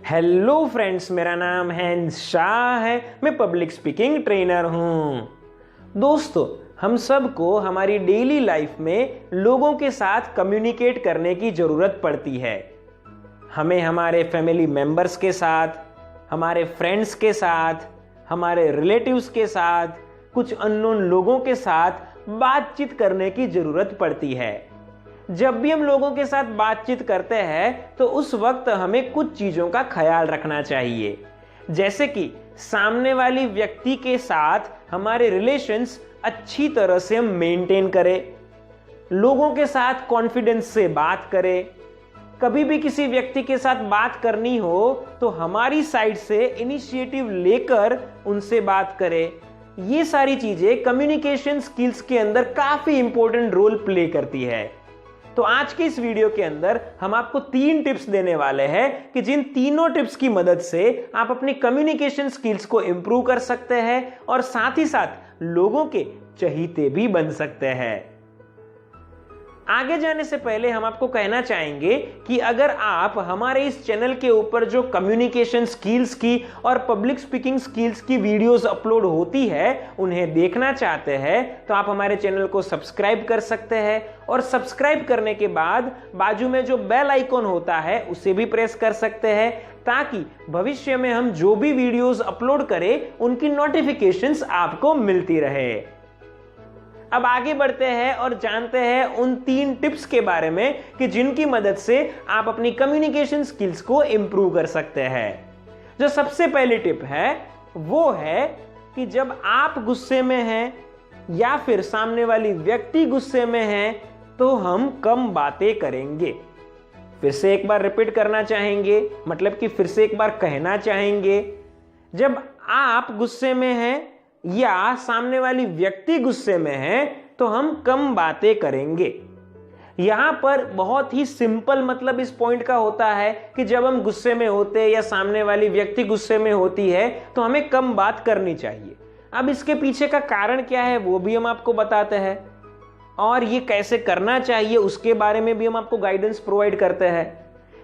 Hello friends, मेरा नाम है शाह है। मैं पब्लिक स्पीकिंग ट्रेनर हूँ। दोस्तों, हम सबको हमारी डेली लाइफ में लोगों के साथ कम्युनिकेट करने की ज़रूरत पड़ती है। हमें हमारे फैमिली मेंबर्स के साथ, हमारे फ्रेंड्स के साथ, हमारे रिलेटिव्स के साथ, कुछ अननोन लोगों के साथ बातचीत करने की ज़रूरत पड़ती है। जब भी हम लोगों के साथ बातचीत करते हैं तो उस वक्त हमें कुछ चीज़ों का ख्याल रखना चाहिए, जैसे कि सामने वाली व्यक्ति के साथ हमारे रिलेशंस अच्छी तरह से हम मेंटेन करें, लोगों के साथ कॉन्फिडेंस से बात करें। कभी भी किसी व्यक्ति के साथ बात करनी हो तो हमारी साइड से इनिशिएटिव लेकर उनसे बात करें। ये सारी चीज़ें कम्युनिकेशन स्किल्स के अंदर काफ़ी इंपॉर्टेंट रोल प्ले करती है। तो आज के इस वीडियो के अंदर हम आपको 3 टिप्स देने वाले हैं कि जिन तीनों टिप्स की मदद से आप अपनी कम्युनिकेशन स्किल्स को इंप्रूव कर सकते हैं और साथ ही साथ लोगों के चहीते भी बन सकते हैं। आगे जाने से पहले हम आपको कहना चाहेंगे कि अगर आप हमारे इस चैनल के ऊपर जो कम्युनिकेशन स्किल्स की और पब्लिक स्पीकिंग स्किल्स की वीडियोस अपलोड होती है उन्हें देखना चाहते हैं तो आप हमारे चैनल को सब्सक्राइब कर सकते हैं और सब्सक्राइब करने के बाद बाजू में जो बेल आइकॉन होता है उसे भी प्रेस कर सकते हैं, ताकि भविष्य में हम जो भी वीडियोस अपलोड करें उनकी नोटिफिकेशंस आपको मिलती रहे। अब आगे बढ़ते हैं और जानते हैं उन 3 टिप्स के बारे में कि जिनकी मदद से आप अपनी कम्युनिकेशन स्किल्स को इंप्रूव कर सकते हैं। जो सबसे पहली टिप है वो है कि जब आप गुस्से में हैं या फिर सामने वाली व्यक्ति गुस्से में है तो हम कम बातें करेंगे। फिर से एक बार रिपीट करना चाहेंगे, मतलब कि फिर से एक बार कहना चाहेंगे, जब आप गुस्से में हैं या सामने वाली व्यक्ति गुस्से में है तो हम कम बातें करेंगे। यहां पर बहुत ही सिंपल मतलब इस पॉइंट का होता है कि जब हम गुस्से में होते हैं या सामने वाली व्यक्ति गुस्से में होती है तो हमें कम बात करनी चाहिए। अब इसके पीछे का कारण क्या है वो भी हम आपको बताते हैं और ये कैसे करना चाहिए उसके बारे में भी हम आपको गाइडेंस प्रोवाइड करते हैं।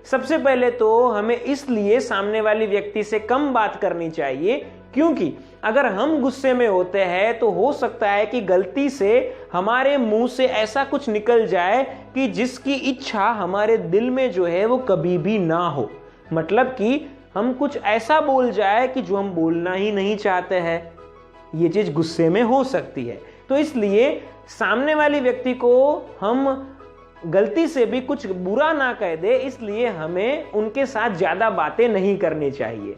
सबसे पहले तो हमें इसलिए सामने वाली व्यक्ति से कम बात करनी चाहिए क्योंकि अगर हम गुस्से में होते हैं तो हो सकता है कि गलती से हमारे मुंह से ऐसा कुछ निकल जाए कि जिसकी इच्छा हमारे दिल में जो है वो कभी भी ना हो। मतलब कि हम कुछ ऐसा बोल जाए कि जो हम बोलना ही नहीं चाहते हैं। ये चीज गुस्से में हो सकती है, तो इसलिए सामने वाली व्यक्ति को हम गलती से भी कुछ बुरा ना कह दे, इसलिए हमें उनके साथ ज्यादा बातें नहीं करनी चाहिए।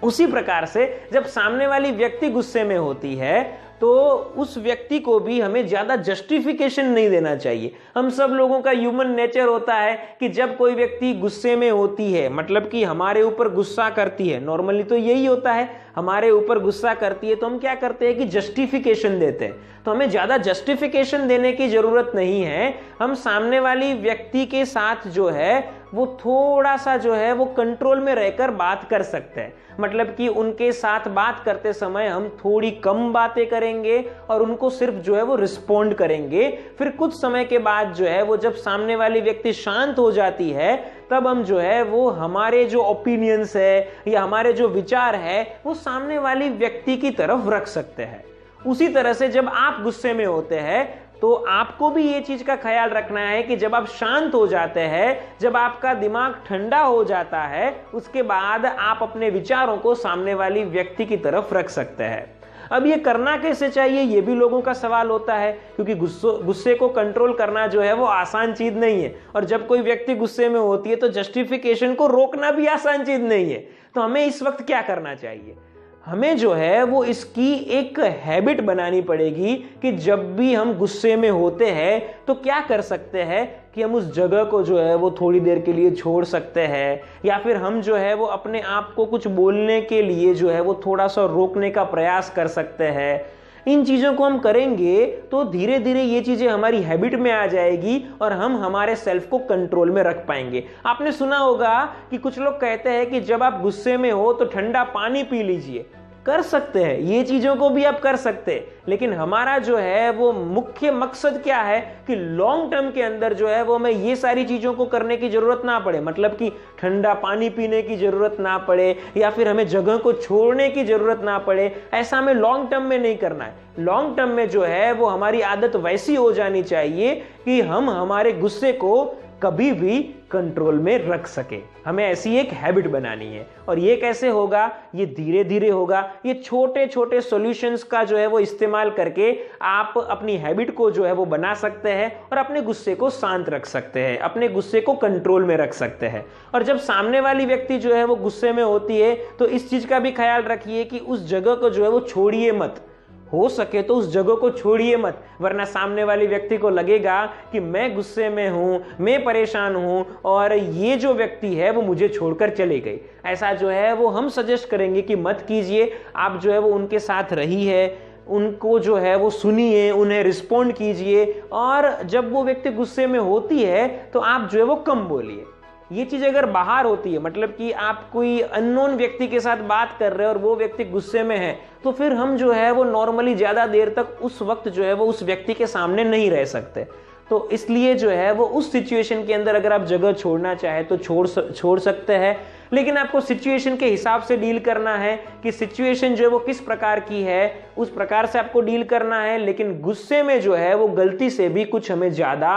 उसी प्रकार से जब सामने वाली व्यक्ति गुस्से में होती है तो उस व्यक्ति को भी हमें ज्यादा जस्टिफिकेशन नहीं देना चाहिए। हम सब लोगों का ह्यूमन नेचर होता है कि जब कोई व्यक्ति गुस्से में होती है, मतलब कि हमारे ऊपर गुस्सा करती है, नॉर्मली तो यही होता है, हमारे ऊपर गुस्सा करती है तो हम क्या करते हैं कि जस्टिफिकेशन देते हैं। तो हमें ज्यादा जस्टिफिकेशन देने की जरूरत नहीं है। हम सामने वाली व्यक्ति के साथ जो है वो थोड़ा सा जो है वो कंट्रोल में रहकर बात कर सकते हैं। मतलब कि उनके साथ बात करते समय हम थोड़ी कम बातें करेंगे और उनको सिर्फ जो है वो रिस्पोंड करेंगे। फिर कुछ समय के बाद जो है वो जब सामने वाली व्यक्ति शांत हो जाती है तब हम जो है वो हमारे जो ओपिनियंस है या हमारे जो विचार है वो सामने वाली व्यक्ति की तरफ रख सकते हैं। उसी तरह से जब आप गुस्से में होते हैं तो आपको भी ये चीज का ख्याल रखना है कि जब आप शांत हो जाते हैं, जब आपका दिमाग ठंडा हो जाता है, उसके बाद आप अपने विचारों को सामने वाली व्यक्ति की तरफ रख सकते हैं। अब ये करना कैसे चाहिए ये भी लोगों का सवाल होता है, क्योंकि गुस्से को कंट्रोल करना जो है वो आसान चीज नहीं है और जब कोई व्यक्ति गुस्से में होती है तो जस्टिफिकेशन को रोकना भी आसान चीज नहीं है। तो हमें इस वक्त क्या करना चाहिए? हमें जो है वो इसकी एक हैबिट बनानी पड़ेगी कि जब भी हम गुस्से में होते हैं तो क्या कर सकते हैं कि हम उस जगह को जो है वो थोड़ी देर के लिए छोड़ सकते हैं, या फिर हम जो है वो अपने आप को कुछ बोलने के लिए जो है वो थोड़ा सा रोकने का प्रयास कर सकते हैं। इन चीज़ों को हम करेंगे तो धीरे धीरे ये चीज़ें हमारी हैबिट में आ जाएगी और हम हमारे सेल्फ को कंट्रोल में रख पाएंगे। आपने सुना होगा कि कुछ लोग कहते हैं कि जब आप गुस्से में हो तो ठंडा पानी पी लीजिए। कर सकते हैं, ये चीजों को भी आप कर सकते हैं, लेकिन हमारा जो है वो मुख्य मकसद क्या है कि लॉन्ग टर्म के अंदर जो है वो हमें ये सारी चीजों को करने की जरूरत ना पड़े, मतलब कि ठंडा पानी पीने की जरूरत ना पड़े या फिर हमें जगह को छोड़ने की जरूरत ना पड़े। ऐसा हमें लॉन्ग टर्म में नहीं करना है। लॉन्ग टर्म में जो है वो हमारी आदत वैसी हो जानी चाहिए कि हम हमारे गुस्से को कभी भी कंट्रोल में रख सके। हमें ऐसी एक हैबिट बनानी है। और ये कैसे होगा? ये धीरे धीरे होगा। ये छोटे छोटे सॉल्यूशंस का जो है वो इस्तेमाल करके आप अपनी हैबिट को जो है वो बना सकते हैं और अपने गुस्से को शांत रख सकते हैं, अपने गुस्से को कंट्रोल में रख सकते हैं। और जब सामने वाली व्यक्ति जो है वो गुस्से में होती है तो इस चीज का भी ख्याल रखिए कि उस जगह को जो है वो छोड़िए मत। हो सके तो उस जगह को छोड़िए मत, वरना सामने वाले व्यक्ति को लगेगा कि मैं गुस्से में हूं, मैं परेशान हूं और ये जो व्यक्ति है वो मुझे छोड़कर चले गई। ऐसा जो है वो हम सजेस्ट करेंगे कि मत कीजिए। आप जो है वो उनके साथ रहिए, उनको जो है वो सुनिए, उन्हें रिस्पॉन्ड कीजिए। और जब वो व्यक्ति गुस्से में होती है तो आप जो है वो कम बोलिए। ये चीज अगर बाहर होती है, मतलब कि आप कोई अननोन व्यक्ति के साथ बात कर रहे हैं और वो व्यक्ति गुस्से में है, तो फिर हम जो है वो नॉर्मली ज्यादा देर तक उस वक्त जो है वो उस व्यक्ति के सामने नहीं रह सकते। तो इसलिए जो है वो उस सिचुएशन के अंदर अगर आप जगह छोड़ना चाहे तो छोड़ सकते हैं, लेकिन आपको सिचुएशन के हिसाब से डील करना है कि सिचुएशन जो है वो किस प्रकार की है, उस प्रकार से आपको डील करना है। लेकिन गुस्से में जो है वो गलती से भी कुछ हमें ज्यादा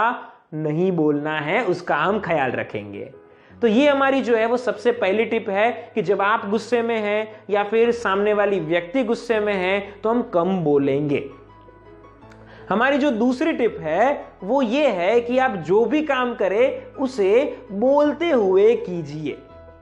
नहीं बोलना है, उसका हम ख्याल रखेंगे। तो ये हमारी जो है वो सबसे पहली टिप है कि जब आप गुस्से में हैं या फिर सामने वाली व्यक्ति गुस्से में है तो हम कम बोलेंगे। हमारी जो दूसरी टिप है वो ये है कि आप जो भी काम करें उसे बोलते हुए कीजिए।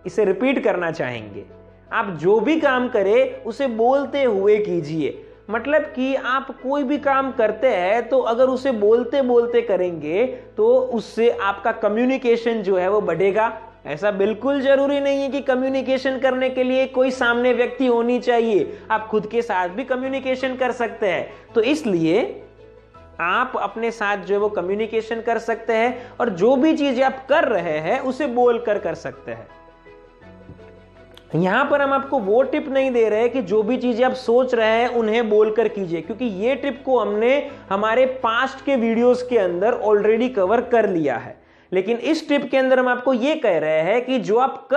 इसे रिपीट करना चाहेंगे, आप जो भी काम करें उसे बोलते हुए कीजिए। मतलब कि आप कोई भी काम करते हैं तो अगर उसे बोलते बोलते करेंगे तो उससे आपका कम्युनिकेशन जो है वो बढ़ेगा। ऐसा बिल्कुल जरूरी नहीं है कि कम्युनिकेशन करने के लिए कोई सामने व्यक्ति होनी चाहिए, आप खुद के साथ भी कम्युनिकेशन कर सकते हैं। तो इसलिए आप अपने साथ जो है वो कम्युनिकेशन कर सकते हैं और जो भी चीज आप कर रहे हैं उसे बोलकर कर सकते हैं। यहां पर हम आपको वो टिप नहीं दे रहे कि जो भी चीजें आप सोच रहे हैं उन्हें बोलकर कीजिए, क्योंकि ये टिप को हमने हमारे पास्ट के वीडियोस के अंदर ऑलरेडी कवर कर लिया है। लेकिन इस टिप के अंदर हम आपको ये कह रहे हैं कि जो आप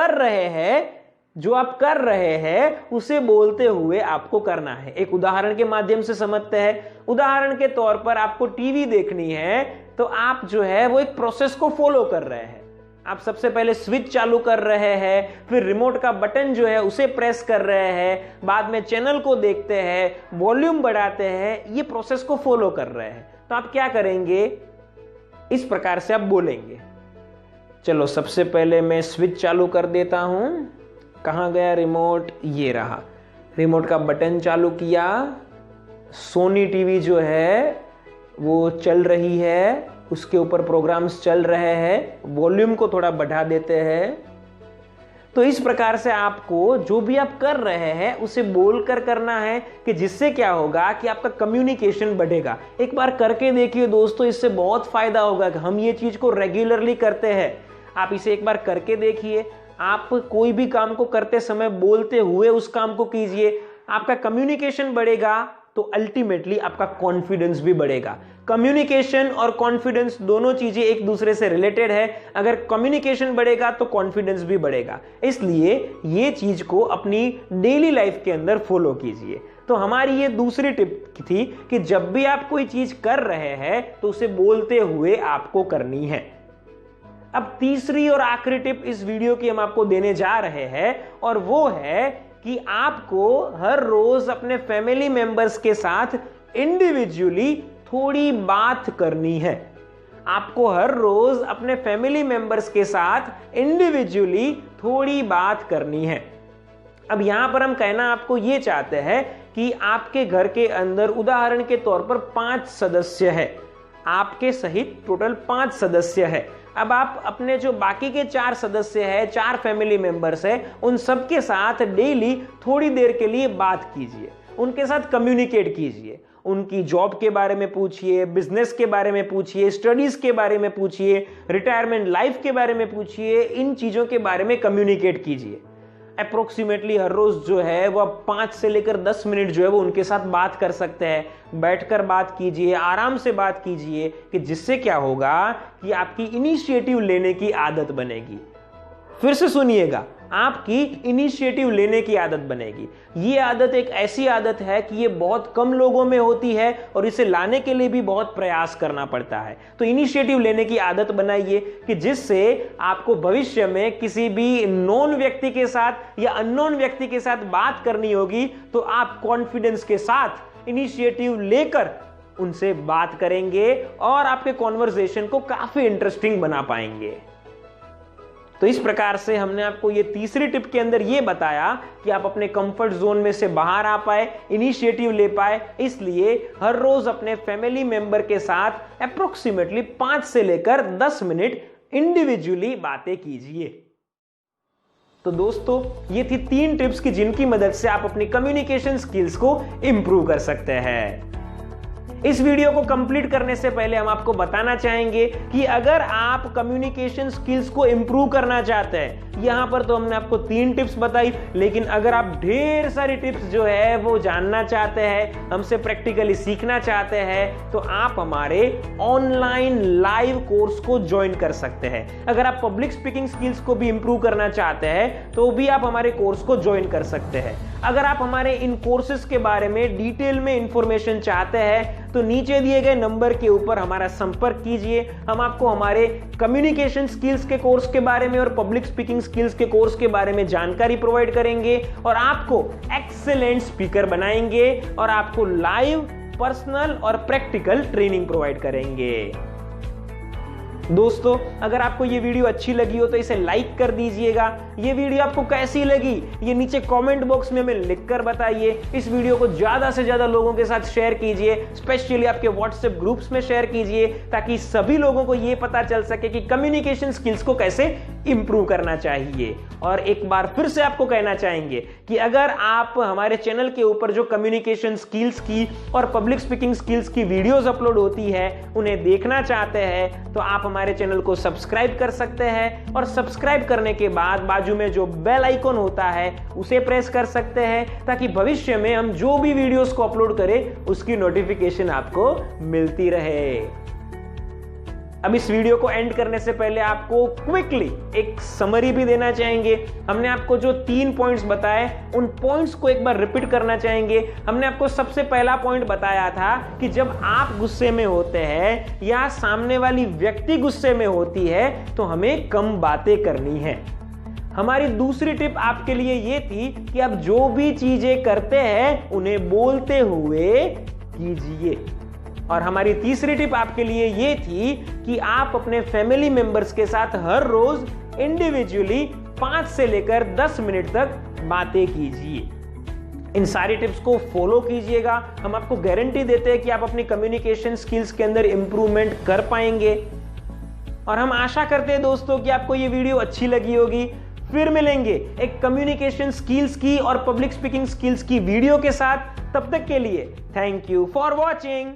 कर रहे हैं उसे बोलते हुए आपको करना है। एक उदाहरण के माध्यम से समझते हैं। उदाहरण के तौर पर आपको टीवी देखनी है तो आप जो है वो एक प्रोसेस को फॉलो कर रहे हैं। आप सबसे पहले स्विच चालू कर रहे हैं, फिर रिमोट का बटन जो है उसे प्रेस कर रहे हैं, बाद में चैनल को देखते हैं, वॉल्यूम बढ़ाते हैं, ये प्रोसेस को फॉलो कर रहे हैं। तो आप क्या करेंगे, इस प्रकार से आप बोलेंगे। चलो सबसे पहले मैं स्विच चालू कर देता हूं। कहां गया रिमोट? ये रहा। रिमोट का बटन चालू किया, सोनी टीवी जो है वो चल रही है, उसके ऊपर प्रोग्राम्स चल रहे हैं, वॉल्यूम को थोड़ा बढ़ा देते हैं। तो इस प्रकार से आपको जो भी आप कर रहे हैं उसे बोलकर करना है कि जिससे क्या होगा कि आपका कम्युनिकेशन बढ़ेगा। एक बार करके देखिए दोस्तों, इससे बहुत फायदा होगा कि हम ये चीज को रेगुलरली करते हैं। आप इसे एक बार करके देखिए। आप कोई भी काम को करते समय बोलते हुए उस काम को कीजिए, आपका कम्युनिकेशन बढ़ेगा तो अल्टीमेटली आपका कॉन्फिडेंस भी बढ़ेगा। कम्युनिकेशन और कॉन्फिडेंस दोनों चीजें एक दूसरे से रिलेटेड है। अगर कम्युनिकेशन बढ़ेगा तो कॉन्फिडेंस भी बढ़ेगा। इसलिए ये चीज को अपनी डेली लाइफ के अंदर फॉलो कीजिए। तो हमारी ये दूसरी टिप थी कि जब भी आप कोई चीज कर रहे हैं तो उसे बोलते हुए आपको करनी है। अब तीसरी और आखिरी टिप इस वीडियो की हम आपको देने जा रहे हैं और वो है कि आपको हर रोज अपने फैमिली मेंबर्स के साथ इंडिविजुअली थोड़ी बात करनी है। आपको हर रोज अपने फैमिली मेंबर्स के साथ इंडिविजुअली थोड़ी बात करनी है। अब यहां पर हम कहना आपको ये चाहते हैं कि आपके घर के अंदर उदाहरण के तौर पर 5 सदस्य है, आपके सहित टोटल 5 सदस्य है। अब आप अपने जो बाकी के 4 सदस्य हैं, 4 फैमिली मेंबर्स हैं, उन सबके साथ डेली थोड़ी देर के लिए बात कीजिए, उनके साथ कम्युनिकेट कीजिए। उनकी जॉब के बारे में पूछिए, बिजनेस के बारे में पूछिए, स्टडीज के बारे में पूछिए, रिटायरमेंट लाइफ के बारे में पूछिए, इन चीजों के बारे में कम्युनिकेट कीजिए। अप्रोक्सीमेटली हर रोज जो है वो 5 से लेकर 10 मिनट जो है वो उनके साथ बात कर सकते हैं। बैठकर बात कीजिए, आराम से बात कीजिए, कि जिससे क्या होगा कि आपकी इनिशिएटिव लेने की आदत बनेगी। फिर से सुनिएगा, आपकी इनिशिएटिव लेने की आदत बनेगी। ये आदत एक ऐसी आदत है कि ये बहुत कम लोगों में होती है और इसे लाने के लिए भी बहुत प्रयास करना पड़ता है। तो इनिशिएटिव लेने की आदत बनाइए कि जिससे आपको भविष्य में किसी भी नोन व्यक्ति के साथ या अननोन व्यक्ति के साथ बात करनी होगी तो आप कॉन्फिडेंस के साथ इनिशिएटिव लेकर उनसे बात करेंगे और आपके कॉन्वर्सेशन को काफी इंटरेस्टिंग बना पाएंगे। तो इस प्रकार से हमने आपको ये तीसरी टिप के अंदर ये बताया कि आप अपने कंफर्ट जोन में से बाहर आ पाए, इनिशिएटिव ले पाए। इसलिए हर रोज अपने फैमिली मेंबर के साथ अप्रोक्सीमेटली 5 से लेकर 10 मिनट इंडिविजुअली बातें कीजिए। तो दोस्तों, ये थी 3 टिप्स की जिनकी मदद से आप अपनी कम्युनिकेशन स्किल्स को इंप्रूव कर सकते हैं। इस वीडियो को कंप्लीट करने से पहले हम आपको बताना चाहेंगे कि अगर आप कम्युनिकेशन स्किल्स को इंप्रूव करना चाहते हैं, यहां पर तो हमने आपको 3 टिप्स बताई, लेकिन अगर आप ढेर सारी टिप्स जो है वो जानना चाहते हैं, हमसे प्रैक्टिकली सीखना चाहते हैं, तो आप हमारे ऑनलाइन लाइव कोर्स को ज्वाइन कर सकते हैं। अगर आप पब्लिक स्पीकिंग स्किल्स को भी इंप्रूव करना चाहते हैं तो भी आप हमारे कोर्स को ज्वाइन कर सकते हैं। अगर आप हमारे इन कोर्सेज के बारे में डिटेल में इंफॉर्मेशन चाहते हैं तो नीचे दिए गए नंबर के ऊपर हमारा संपर्क कीजिए। हम आपको हमारे कम्युनिकेशन स्किल्स के कोर्स के बारे में और पब्लिक स्पीकिंग स्किल्स के कोर्स के बारे में जानकारी प्रोवाइड करेंगे और आपको एक्सेलेंट स्पीकर बनाएंगे और आपको लाइव, पर्सनल और प्रैक्टिकल ट्रेनिंग प्रोवाइड करेंगे। दोस्तों, अगर आपको ये वीडियो अच्छी लगी हो तो इसे लाइक कर दीजिएगा। ये वीडियो आपको कैसी लगी ये नीचे कमेंट बॉक्स में हमें लिखकर बताइए। इस वीडियो को ज्यादा से ज्यादा लोगों के साथ शेयर कीजिए, स्पेशली आपके व्हाट्सएप ग्रुप्स में शेयर कीजिए, ताकि सभी लोगों को ये पता चल सके कि कम्युनिकेशन स्किल्स को कैसे इंप्रूव करना चाहिए। और एक बार फिर से आपको कहना चाहेंगे कि अगर आप हमारे चैनल के ऊपर जो कम्युनिकेशन स्किल्स की और पब्लिक स्पीकिंग स्किल्स की वीडियोस अपलोड होती है उन्हें देखना चाहते हैं तो आप हमारे चैनल को सब्सक्राइब कर सकते हैं और सब्सक्राइब करने के बाद बाजू में जो बेल आइकन होता है उसे प्रेस कर सकते हैं, ताकि भविष्य में हम जो भी वीडियोस को अपलोड करें उसकी नोटिफिकेशन आपको मिलती रहे। अब इस वीडियो को एंड करने से पहले आपको क्विकली एक समरी भी देना चाहेंगे। हमने आपको जो 3 पॉइंट्स बताए उन पॉइंट्स को एक बार रिपीट करना चाहेंगे। हमने आपको सबसे पहला पॉइंट बताया था कि जब आप गुस्से में होते हैं या सामने वाली व्यक्ति गुस्से में होती है तो हमें कम बातें करनी है। हमारी दूसरी टिप आपके लिए ये थी कि आप जो भी चीजें करते हैं उन्हें बोलते हुए कीजिए। और हमारी तीसरी टिप आपके लिए ये थी कि आप अपने फैमिली मेंबर्स के साथ हर रोज इंडिविजुअली 5 से लेकर 10 मिनट तक बातें कीजिए। इन सारी टिप्स को फॉलो कीजिएगा। हम आपको गारंटी देते हैं कि आप अपनी कम्युनिकेशन स्किल्स के अंदर इंप्रूवमेंट कर पाएंगे। और हम आशा करते हैं दोस्तों कि आपको ये वीडियो अच्छी लगी होगी। फिर मिलेंगे एक कम्युनिकेशन स्किल्स की और पब्लिक स्पीकिंग स्किल्स की वीडियो के साथ। तब तक के लिए थैंक यू फॉर वॉचिंग।